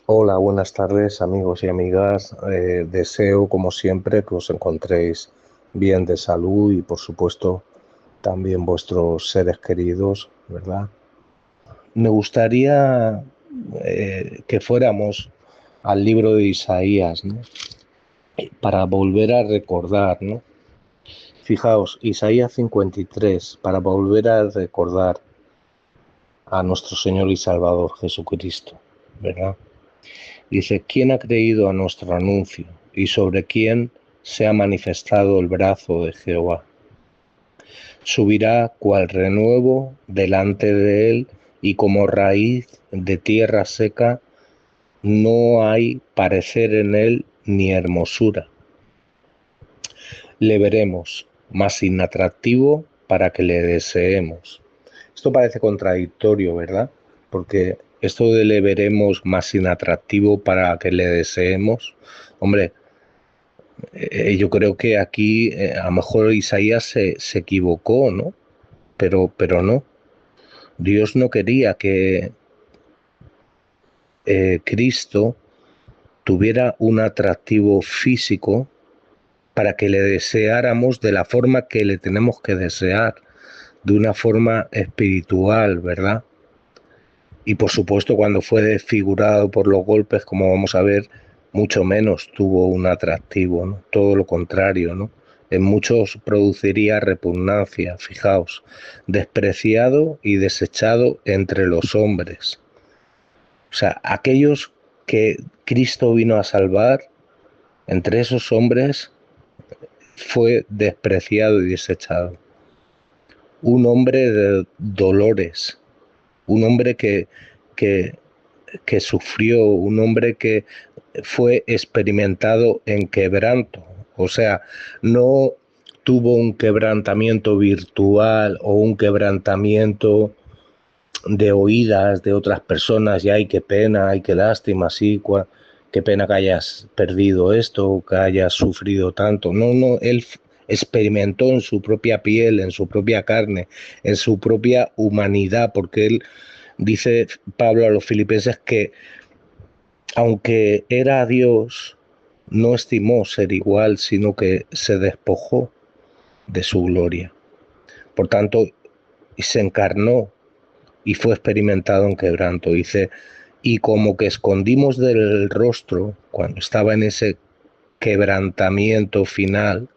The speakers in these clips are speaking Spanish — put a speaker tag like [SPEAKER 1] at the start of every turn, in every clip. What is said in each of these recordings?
[SPEAKER 1] Hola, buenas tardes amigos y amigas. Deseo, como siempre, que os encontréis bien de salud y, por supuesto, también vuestros seres queridos, ¿verdad? Me gustaría que fuéramos al libro de Isaías, ¿no? Para volver a recordar, ¿no? Fijaos, Isaías 53, para volver a recordar a nuestro Señor y Salvador Jesucristo, ¿verdad? Dice, ¿quién ha creído a nuestro anuncio y sobre quién se ha manifestado el brazo de Jehová? Subirá cual renuevo delante de él y como raíz de tierra seca, no hay parecer en él ni hermosura. Le veremos más inatractivo para que le deseemos. Esto parece contradictorio, ¿verdad? Porque esto de le veremos más inatractivo para que le deseemos, hombre, yo creo que aquí a lo mejor Isaías se equivocó, ¿no? Pero no. Dios no quería que Cristo tuviera un atractivo físico para que le deseáramos de la forma que le tenemos que desear, de una forma espiritual, ¿verdad? Y por supuesto cuando fue desfigurado por los golpes, como vamos a ver, mucho menos tuvo un atractivo, ¿no? Todo lo contrario, ¿no? En muchos produciría repugnancia, fijaos, despreciado y desechado entre los hombres. O sea, aquellos que Cristo vino a salvar, entre esos hombres fue despreciado y desechado. Un hombre de dolores, un hombre que, que sufrió, un hombre que fue experimentado en quebranto, o sea, no tuvo un quebrantamiento virtual o un quebrantamiento de oídas de otras personas, y ay, qué pena, ay, qué lástima, sí, qué pena que hayas perdido esto, que hayas sufrido tanto. No, no, él experimentó en su propia piel, en su propia carne, en su propia humanidad, porque él dice Pablo a los filipenses que aunque era Dios, no estimó ser igual, sino que se despojó de su gloria. Por tanto, se encarnó y fue experimentado en quebranto. Dice, y como que escondimos del rostro, cuando estaba en ese quebrantamiento final,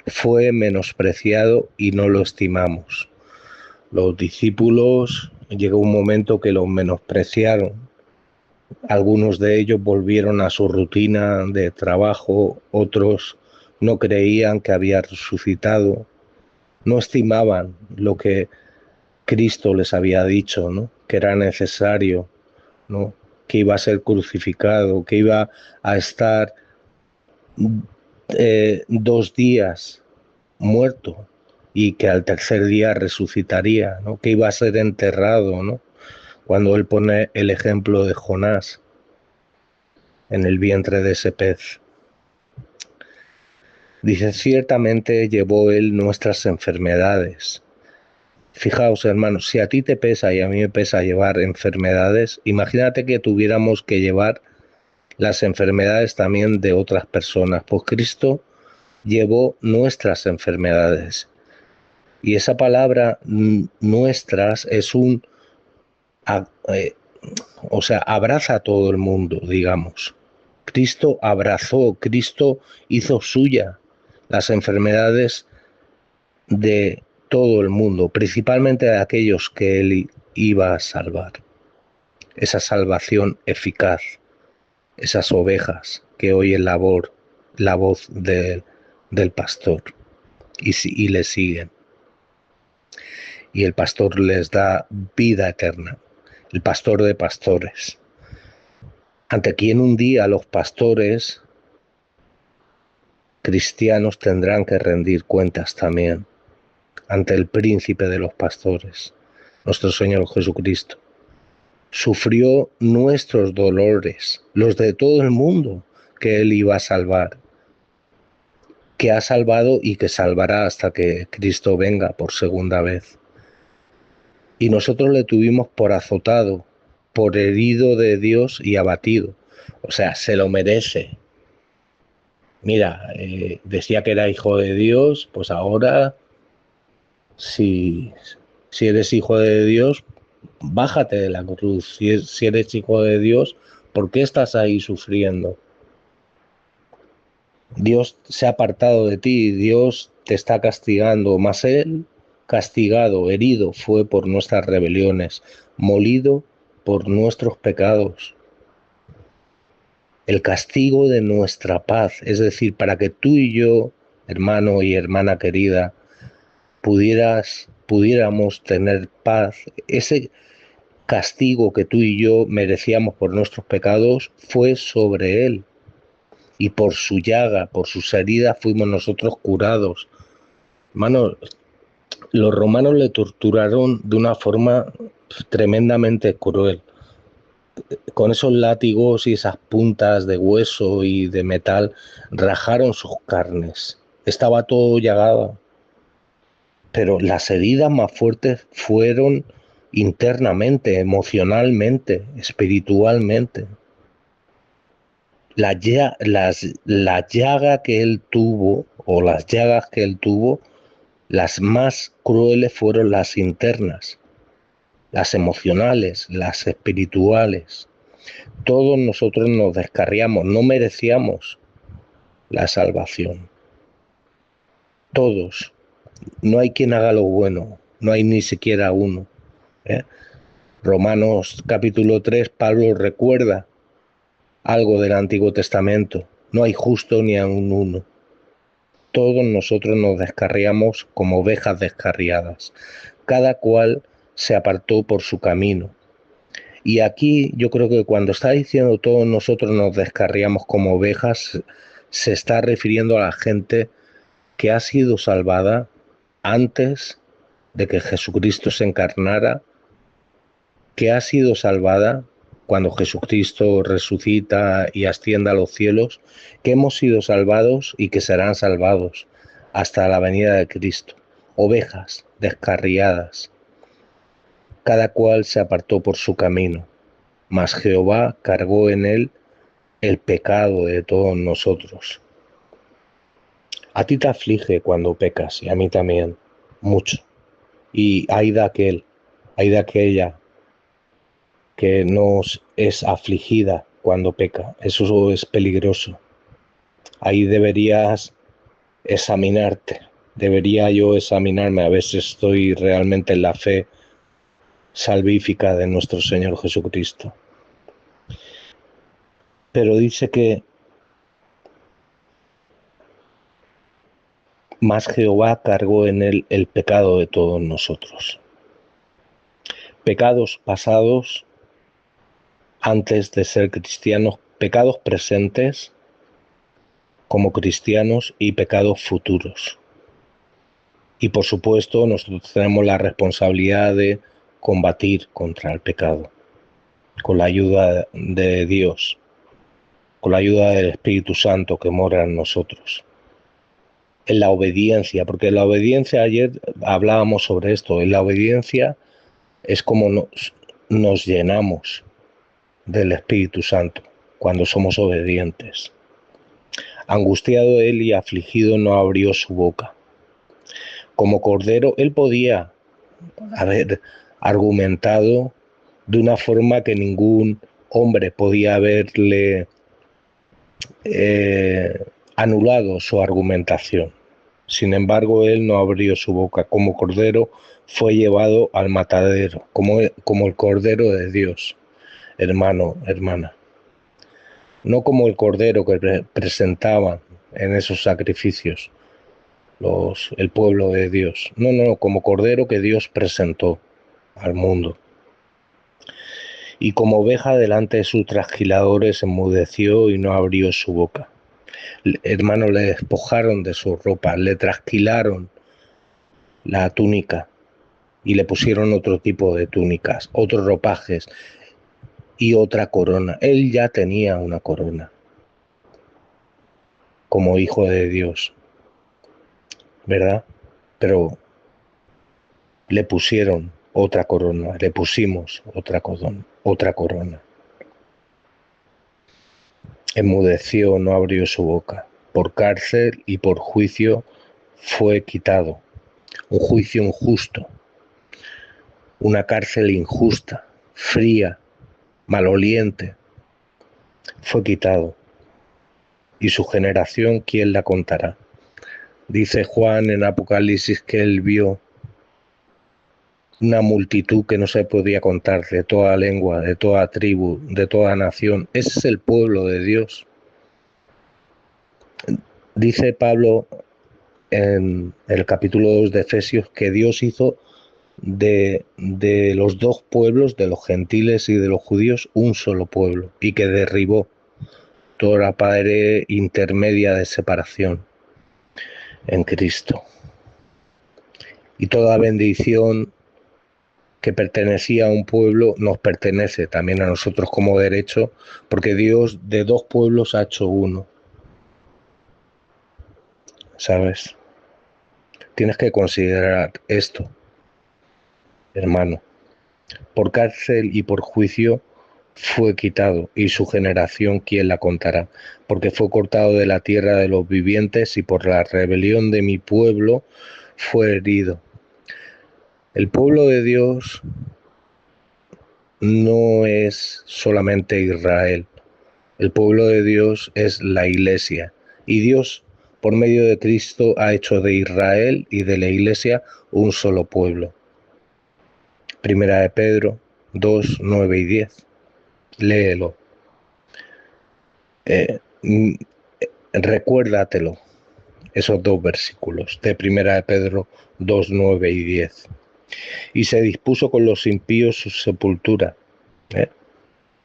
[SPEAKER 1] fue menospreciado y no lo estimamos. Los discípulos llegó un momento que lo menospreciaron. Algunos de ellos volvieron a su rutina de trabajo, otros no creían que había resucitado, no estimaban lo que Cristo les había dicho, ¿no? Que era necesario, ¿no? Que iba a ser crucificado, que iba a estar 2 días muerto y que al tercer día resucitaría, ¿no? Que iba a ser enterrado, ¿no? Cuando él pone el ejemplo de Jonás en el vientre de ese pez. Dice, ciertamente llevó él nuestras enfermedades. Fijaos, hermanos, si a ti te pesa y a mí me pesa llevar enfermedades, imagínate que tuviéramos que llevar las enfermedades también de otras personas. Pues Cristo llevó nuestras enfermedades. Y esa palabra nuestras es eh, o sea, abraza a todo el mundo, digamos. Cristo abrazó, Cristo hizo suya las enfermedades de todo el mundo, principalmente de aquellos que él iba a salvar. Esa salvación eficaz, esas ovejas que oyen la voz del pastor y le siguen. Y el pastor les da vida eterna, el pastor de pastores, ante quien un día los pastores cristianos tendrán que rendir cuentas también, ante el príncipe de los pastores, nuestro Señor Jesucristo. Sufrió nuestros dolores, los de todo el mundo que Él iba a salvar, que ha salvado y que salvará hasta que Cristo venga por segunda vez. Y nosotros le tuvimos por azotado, por herido de Dios y abatido. O sea, se lo merece. Mira, decía que era hijo de Dios, pues ahora, si eres hijo de Dios, bájate de la cruz. Si eres hijo de Dios, ¿por qué estás ahí sufriendo? Dios se ha apartado de ti, Dios te está castigando, mas Él, castigado, herido, fue por nuestras rebeliones, molido por nuestros pecados. El castigo de nuestra paz, es decir, para que tú y yo, hermano y hermana querida, pudiéramos tener paz, ese castigo que tú y yo merecíamos por nuestros pecados fue sobre Él. Y por su llaga, por sus heridas fuimos nosotros curados. Hermano, los romanos le torturaron de una forma tremendamente cruel. Con esos látigos y esas puntas de hueso y de metal, rajaron sus carnes. Estaba todo llagado. Pero las heridas más fuertes fueron internamente, emocionalmente, espiritualmente. La llaga que él tuvo, o las llagas que él tuvo, las más crueles fueron las internas, las emocionales, las espirituales. Todos nosotros nos descarriamos, no merecíamos la salvación. Todos. No hay quien haga lo bueno, no hay ni siquiera uno. Romanos capítulo 3, Pablo recuerda algo del Antiguo Testamento. No hay justo ni aun uno. Todos nosotros nos descarriamos como ovejas descarriadas. Cada cual se apartó por su camino. Y aquí yo creo que cuando está diciendo todos nosotros nos descarriamos como ovejas, se está refiriendo a la gente que ha sido salvada antes de que Jesucristo se encarnara, que ha sido salvada cuando Jesucristo resucita y ascienda a los cielos, que hemos sido salvados y que serán salvados hasta la venida de Cristo. Ovejas descarriadas, cada cual se apartó por su camino, mas Jehová cargó en él el pecado de todos nosotros. A ti te aflige cuando pecas, y a mí también, mucho. Y hay de aquella que nos es afligida cuando peca. Eso es peligroso. Ahí deberías examinarte. Debería yo examinarme a ver si estoy realmente en la fe salvífica de nuestro Señor Jesucristo. Pero dice que más Jehová cargó en él el pecado de todos nosotros. Pecados pasados antes de ser cristianos, pecados presentes como cristianos y pecados futuros. Y por supuesto nosotros tenemos la responsabilidad de combatir contra el pecado con la ayuda de Dios, con la ayuda del Espíritu Santo que mora en nosotros. En la obediencia, porque en la obediencia, ayer hablábamos sobre esto, en la obediencia es como nos llenamos del Espíritu Santo cuando somos obedientes. Angustiado él y afligido no abrió su boca. Como cordero, él podía haber argumentado de una forma que ningún hombre podía haberle anulado su argumentación. Sin embargo, él no abrió su boca. Como cordero fue llevado al matadero, como el cordero de Dios, hermano, hermana. No como el cordero que presentaban en esos sacrificios el pueblo de Dios. No, como cordero que Dios presentó al mundo. Y como oveja delante de sus trasquiladores enmudeció y no abrió su boca. Hermanos, le despojaron de su ropa, le trasquilaron la túnica y le pusieron otro tipo de túnicas, otros ropajes y otra corona. Él ya tenía una corona como hijo de Dios, ¿verdad? Pero le pusieron otra corona, le pusimos otra corona, otra corona. Enmudeció, no abrió su boca. Por cárcel y por juicio fue quitado. Un juicio injusto, una cárcel injusta, fría, maloliente, fue quitado. Y su generación, ¿quién la contará? Dice Juan en Apocalipsis que él vio una multitud que no se podía contar, de toda lengua, de toda tribu, de toda nación. Ese es el pueblo de Dios. Dice Pablo en el capítulo 2 de Efesios que Dios hizo de los dos pueblos, de los gentiles y de los judíos, un solo pueblo, y que derribó toda la pared intermedia de separación en Cristo. Y toda bendición que pertenecía a un pueblo nos pertenece también a nosotros como derecho, porque Dios de dos pueblos ha hecho uno. ¿Sabes? Tienes que considerar esto, hermano. Por cárcel y por juicio fue quitado, y su generación, ¿quién la contará? Porque fue cortado de la tierra de los vivientes, y por la rebelión de mi pueblo fue herido. El pueblo de Dios no es solamente Israel. El pueblo de Dios es la Iglesia. Y Dios, por medio de Cristo, ha hecho de Israel y de la Iglesia un solo pueblo. Primera de Pedro 2, 9 y 10. Léelo. Recuérdatelo, esos dos versículos de Primera de Pedro 2, 9 y 10. Y se dispuso con los impíos su sepultura.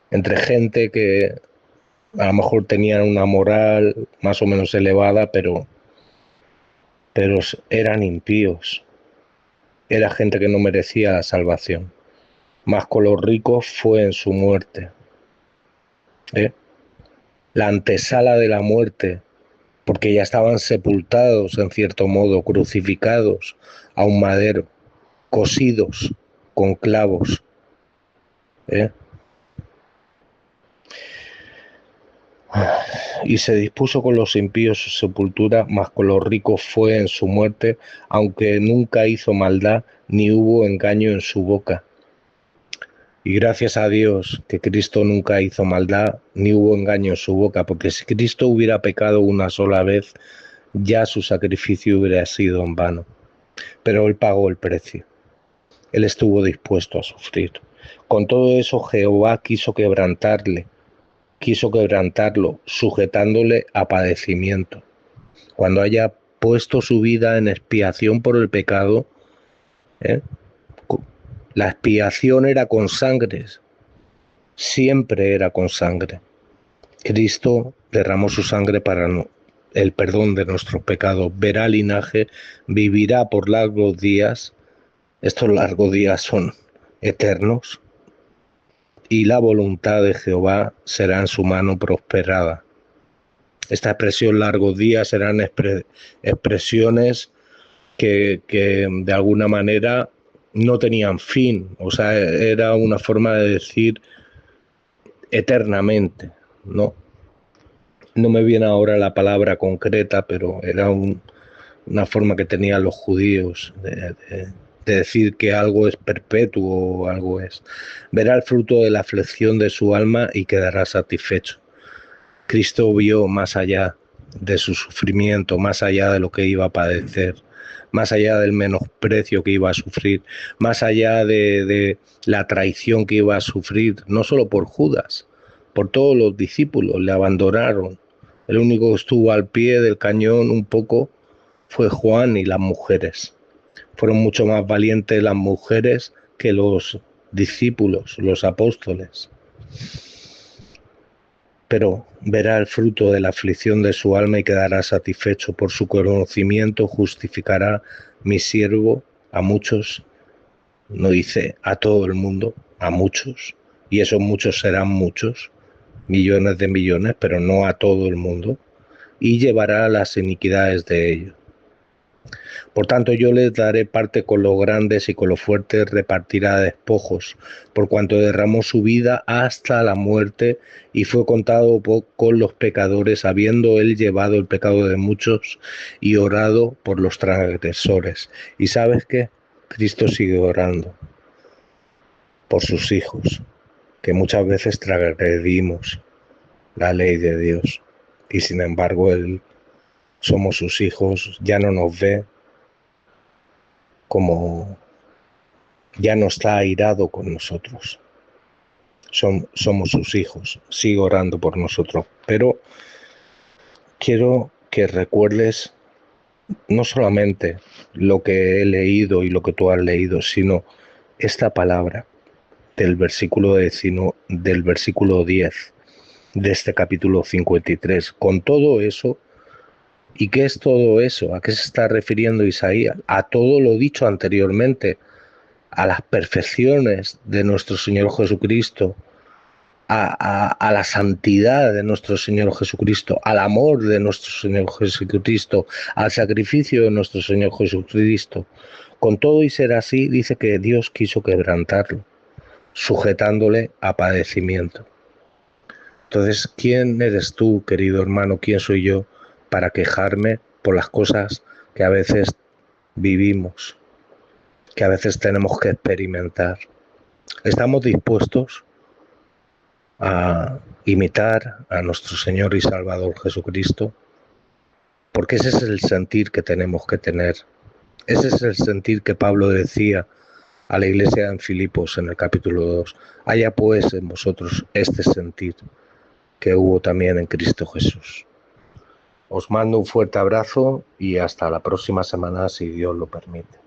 [SPEAKER 1] Entre gente que a lo mejor tenían una moral más o menos elevada, pero eran impíos. Era gente que no merecía la salvación. Mas con los ricos fue en su muerte. La antesala de la muerte, porque ya estaban sepultados en cierto modo, crucificados a un madero, cosidos con clavos. Y se dispuso con los impíos su sepultura, mas con los ricos fue en su muerte, aunque nunca hizo maldad, ni hubo engaño en su boca. Y gracias a Dios que Cristo nunca hizo maldad, ni hubo engaño en su boca, porque si Cristo hubiera pecado una sola vez, ya su sacrificio hubiera sido en vano. Pero Él pagó el precio. Él estuvo dispuesto a sufrir. Con todo eso, Jehová quiso quebrantarlo, sujetándole a padecimiento. Cuando haya puesto su vida en expiación por el pecado, la expiación era con sangre, siempre era con sangre. Cristo derramó su sangre para el perdón de nuestros pecados. Verá linaje, vivirá por largos días. Estos largos días son eternos. Y la voluntad de Jehová será en su mano prosperada. Esta expresión largos días serán expresiones que de alguna manera no tenían fin. O sea, era una forma de decir eternamente, ¿no? No me viene ahora la palabra concreta, pero era una forma que tenían los judíos de decir que algo es perpetuo o algo es. Verá el fruto de la aflicción de su alma y quedará satisfecho. Cristo vio más allá de su sufrimiento, más allá de lo que iba a padecer, más allá del menosprecio que iba a sufrir, más allá de la traición que iba a sufrir, no solo por Judas, por todos los discípulos, le abandonaron. El único que estuvo al pie del cañón un poco fue Juan y las mujeres. Fueron mucho más valientes las mujeres que los discípulos, los apóstoles. Pero verá el fruto de la aflicción de su alma y quedará satisfecho. Por su conocimiento justificará mi siervo a muchos. No dice a todo el mundo, a muchos. Y esos muchos serán muchos, millones de millones, pero no a todo el mundo. Y llevará las iniquidades de ellos. Por tanto, yo les daré parte con los grandes y con los fuertes repartirá despojos, por cuanto derramó su vida hasta la muerte y fue contado con los pecadores, habiendo él llevado el pecado de muchos y orado por los transgresores. ¿Y sabes qué? Cristo sigue orando por sus hijos, que muchas veces transgredimos la ley de Dios y sin embargo él somos sus hijos, ya no nos ve como, ya no está airado con nosotros. Somos sus hijos, sigue orando por nosotros. Pero quiero que recuerdes no solamente lo que he leído y lo que tú has leído, sino esta palabra del versículo 10 de este capítulo 53. Con todo eso, ¿y qué es todo eso? ¿A qué se está refiriendo Isaías? A todo lo dicho anteriormente, a las perfecciones de nuestro Señor Jesucristo, a la santidad de nuestro Señor Jesucristo, al amor de nuestro Señor Jesucristo, al sacrificio de nuestro Señor Jesucristo. Con todo y ser así, dice que Dios quiso quebrantarlo, sujetándole a padecimiento. Entonces, ¿quién eres tú, querido hermano? ¿Quién soy yo para quejarme por las cosas que a veces vivimos, que a veces tenemos que experimentar? ¿Estamos dispuestos a imitar a nuestro Señor y Salvador Jesucristo? Porque ese es el sentir que tenemos que tener. Ese es el sentir que Pablo decía a la iglesia en Filipos en el capítulo 2. Haya pues en vosotros este sentir que hubo también en Cristo Jesús. Os mando un fuerte abrazo y hasta la próxima semana si Dios lo permite.